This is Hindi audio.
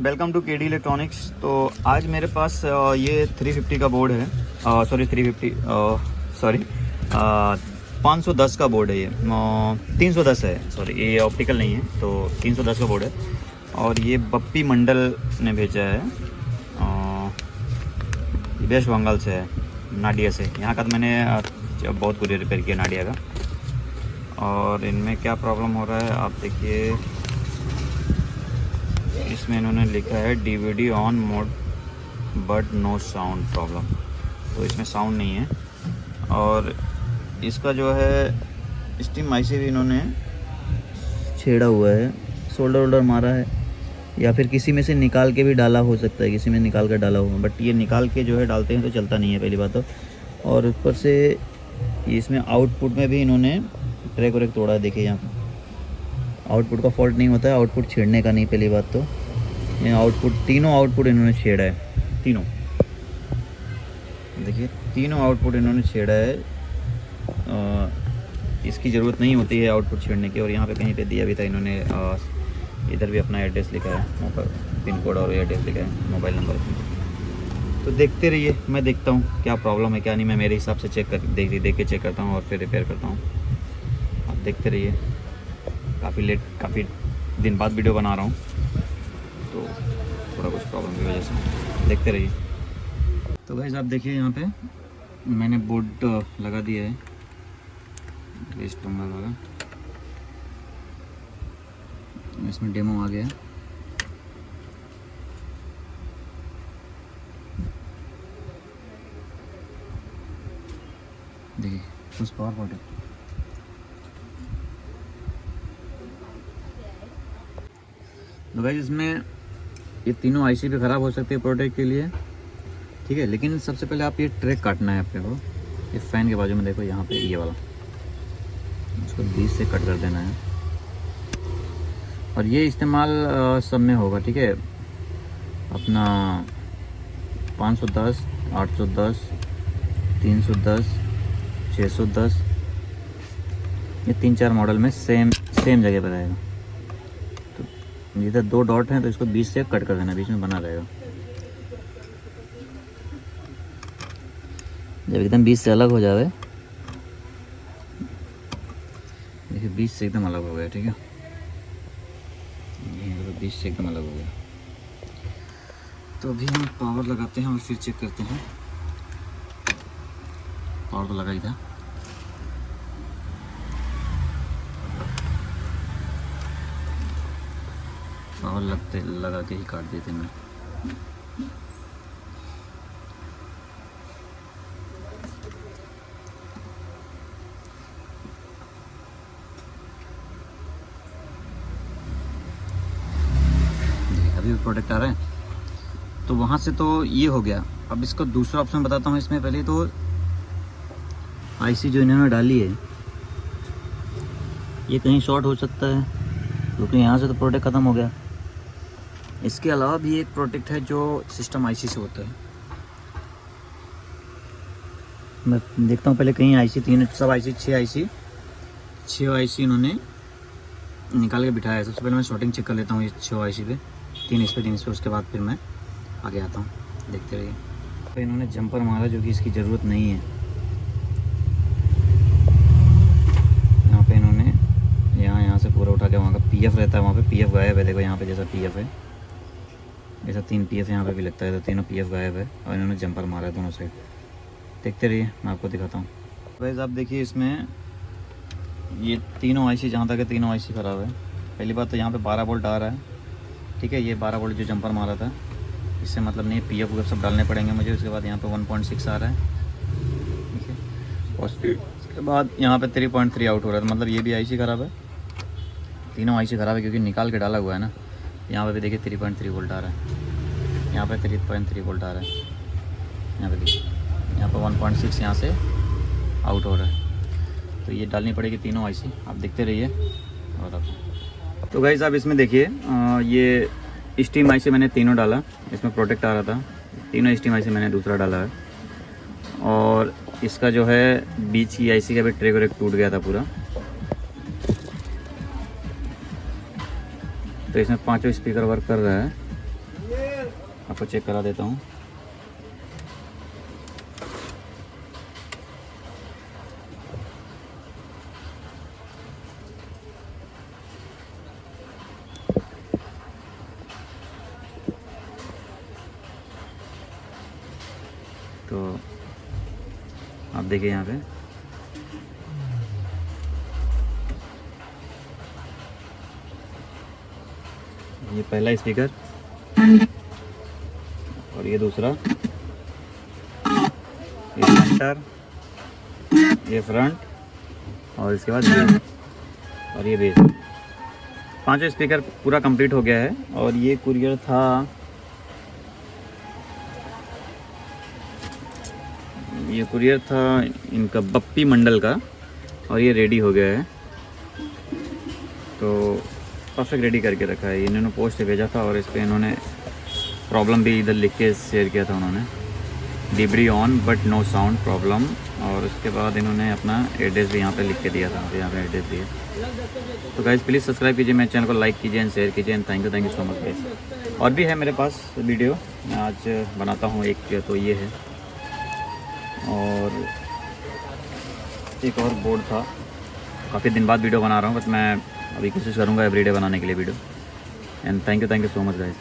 Welcome to KD electronics. तो आज मेरे पास ये 350 का बोर्ड है, सॉरी 510 का बोर्ड है। ये 310 है, सॉरी ये ऑप्टिकल नहीं है, तो 310 का बोर्ड है। और ये बप्पी मंडल ने भेजा है, वेस्ट बंगाल से है, नाडिया से। यहाँ का तो मैंने बहुत कुछ रिपेयर किया नाडिया का। और इनमें क्या प्रॉब्लम हो रहा है आप देखिए, इसमें इन्होंने लिखा है DVD on mode but no sound problem. तो इसमें साउंड नहीं है। और इसका जो है स्टीम आईसी भी इन्होंने छेड़ा हुआ है, सोल्डर वोल्डर मारा है, या फिर किसी में से निकाल के भी डाला हो सकता है, किसी में निकाल कर डाला हुआ। बट ये निकाल के जो है डालते हैं तो चलता नहीं है पहली बात तो। और ऊपर से इसमें आउटपुट में भी इन्होंने ट्रैक व्रैक तोड़ा है। देखिए यहाँ आउटपुट का फॉल्ट नहीं होता है, आउटपुट छेड़ने का नहीं पहली बात तो। ये आउटपुट, तीनों आउटपुट इन्होंने छेड़ा है, तीनों देखिए, तीनों आउटपुट इन्होंने छेड़ा है। इसकी ज़रूरत नहीं होती है आउटपुट छेड़ने की। और यहाँ पे कहीं पे दिया भी था इन्होंने, इधर भी अपना एड्रेस लिखा है, पिन कोड और एड्रेस लिखा है, मोबाइल नंबर। तो देखते रहिए, मैं देखता हूँ क्या प्रॉब्लम है क्या नहीं। मैं मेरे हिसाब से चेक कर देख के चेक करता हूँ और फिर रिपेयर करता हूँ। आप देखते रहिए। काफ़ी दिन बाद वीडियो बना रहा हूँ, तो थोड़ा कुछ प्रॉब्लम की वजह से देखते रहिए। तो गाइस आप देखिए, यहाँ पे मैंने बोर्ड लगा दिया है, वेस्ट बंगाल वाला। इसमें डेमो आ गया। देखिए कुछ पावर पॉइंट है। तो गाइस इसमें ये तीनों आईसी भी ख़राब हो सकती है प्रोटेक्ट के लिए, ठीक है। लेकिन सबसे पहले आप ये ट्रैक काटना है अपने को। ये फ़ैन के बाजू में देखो, यहाँ पे ये वाला, इसको 20 से कट कर देना है। और ये इस्तेमाल सब में होगा, ठीक है। अपना 510, 810, 310, 610, ये 3-4 मॉडल में सेम जगह पर रहेगा। तो इधर 2 डॉट हैं तो इसको 20 से कट कर देना, बीच में बना रहेगा। जब एकदम 20 से अलग हो जाए, देखिए 20 से एकदम अलग हो गया, ठीक है। ये 20 से एकदम अलग हो गया। तो अभी हम पावर लगाते हैं और फिर चेक करते हैं। पावर तो लगा ही था। पावर लगा के ही काट देते मैं। अभी प्रोडक्ट आ रहा है। तो वहाँ से तो ये हो गया। अब इसका दूसरा ऑप्शन बताता हूँ। इसमें पहले तो आईसी जो इन्होंने डाली है, ये कहीं शॉर्ट हो सकता है, क्योंकि यहाँ से तो प्रोडक्ट ख़त्म हो गया। इसके अलावा भी एक प्रोडक्ट है जो सिस्टम आईसी से होता है। मैं देखता हूँ पहले कहीं आईसी, सब आईसी 6 आईसी इन्होंने निकाल के बिठाया है। सबसे पहले मैं शॉर्टिंग चेक कर लेता हूँ ये 6 आईसी पे, 3 इस पे, उसके बाद फिर मैं आगे आता हूँ। देखते रहिए। तो इन्होंने जंपर मारा जो कि इसकी ज़रूरत नहीं है। यहाँ पे इन्होंने यहाँ से पूरा उठा के, वहाँ का पीएफ रहता है, वहाँ पे पीएफ गायब है। देखो यहाँ पे जैसा पीएफ है, ऐसा 3 पीएफ यहाँ पे भी लगता है, तो तीनों पीएफ गायब है। और इन्होंने जंपर मारा है दोनों साइड। देखते रहिए, मैं आपको दिखाता हूँ। वैसे आप देखिए, इसमें ये तीनों आईसी, जहाँ तक है तीनों आईसी ख़राब है। पहली बात तो यहाँ पे 12 वोल्ट आ रहा है, ठीक है। ये 12 वोल्ट जो जंपर मारा था, इससे मतलब नहीं, पीएफ वगैरह सब डालने पड़ेंगे मुझे। उसके बाद यहाँ पे 1.6 आ रहा है, ठीक है। और उसके बाद यहाँ पे 3.3 आउट हो रहा है। मतलब ये भी आईसी ख़राब है, तीनों आईसी ख़राब है, क्योंकि निकाल के डाला हुआ है ना। यहाँ पे भी देखिए 3.3 वोल्ट आ रहा है, यहाँ पे 3.3 वोल्ट आ रहा है, यहाँ पे देखिए, यहाँ पे 1.6 यहाँ से आउट हो रहा है। तो ये डालनी पड़ेगी तीनों आईसी। आप देखते रहिए और आप। तो गाइस आप इसमें देखिए, ये स्टीम आईसी मैंने तीनों डाला। इसमें प्रोटेक्ट आ रहा था, तीनों स्टीम आईसी मैंने दूसरा डाला है। और इसका जो है बीच की आईसी का भी ट्रैक व्रैक टूट गया था पूरा। तो इसमें 5 स्पीकर वर्क कर रहा है। आपको चेक करा देता हूँ। तो आप देखिए यहाँ पे ये पहला स्पीकर और ये दूसरा, ये सेंटर, ये फ्रंट और इसके बाद ये और ये बेस। पांचों स्पीकर पूरा कंप्लीट हो गया है। और ये कुरियर था, ये कुरियर था इनका बप्पी मंडल का और ये रेडी हो गया है। तो परफेक्ट रेडी करके रखा है। इन्होंने पोस्ट से भेजा था और इस पर इन्होंने प्रॉब्लम भी इधर लिख के शेयर किया था उन्होंने, डिबरी on but no sound problem. और उसके बाद इन्होंने अपना एड्रेस भी यहाँ पे लिख के दिया था, यहाँ पे एड्रेस दिया। तो गाइज़ प्लीज़ सब्सक्राइब कीजिए, मेरे चैनल को लाइक कीजिए एंड शेयर कीजिए and thank you so much guys. और भी है मेरे पास वीडियो, मैं आज बनाता हूँ एक, तो ये है और एक और बोर्ड था। काफ़ी दिन बाद वीडियो बना रहा हूँ, बट मैं अभी कोशिश करूँगा एवरीडे बनाने के लिए video. And thank you so much guys.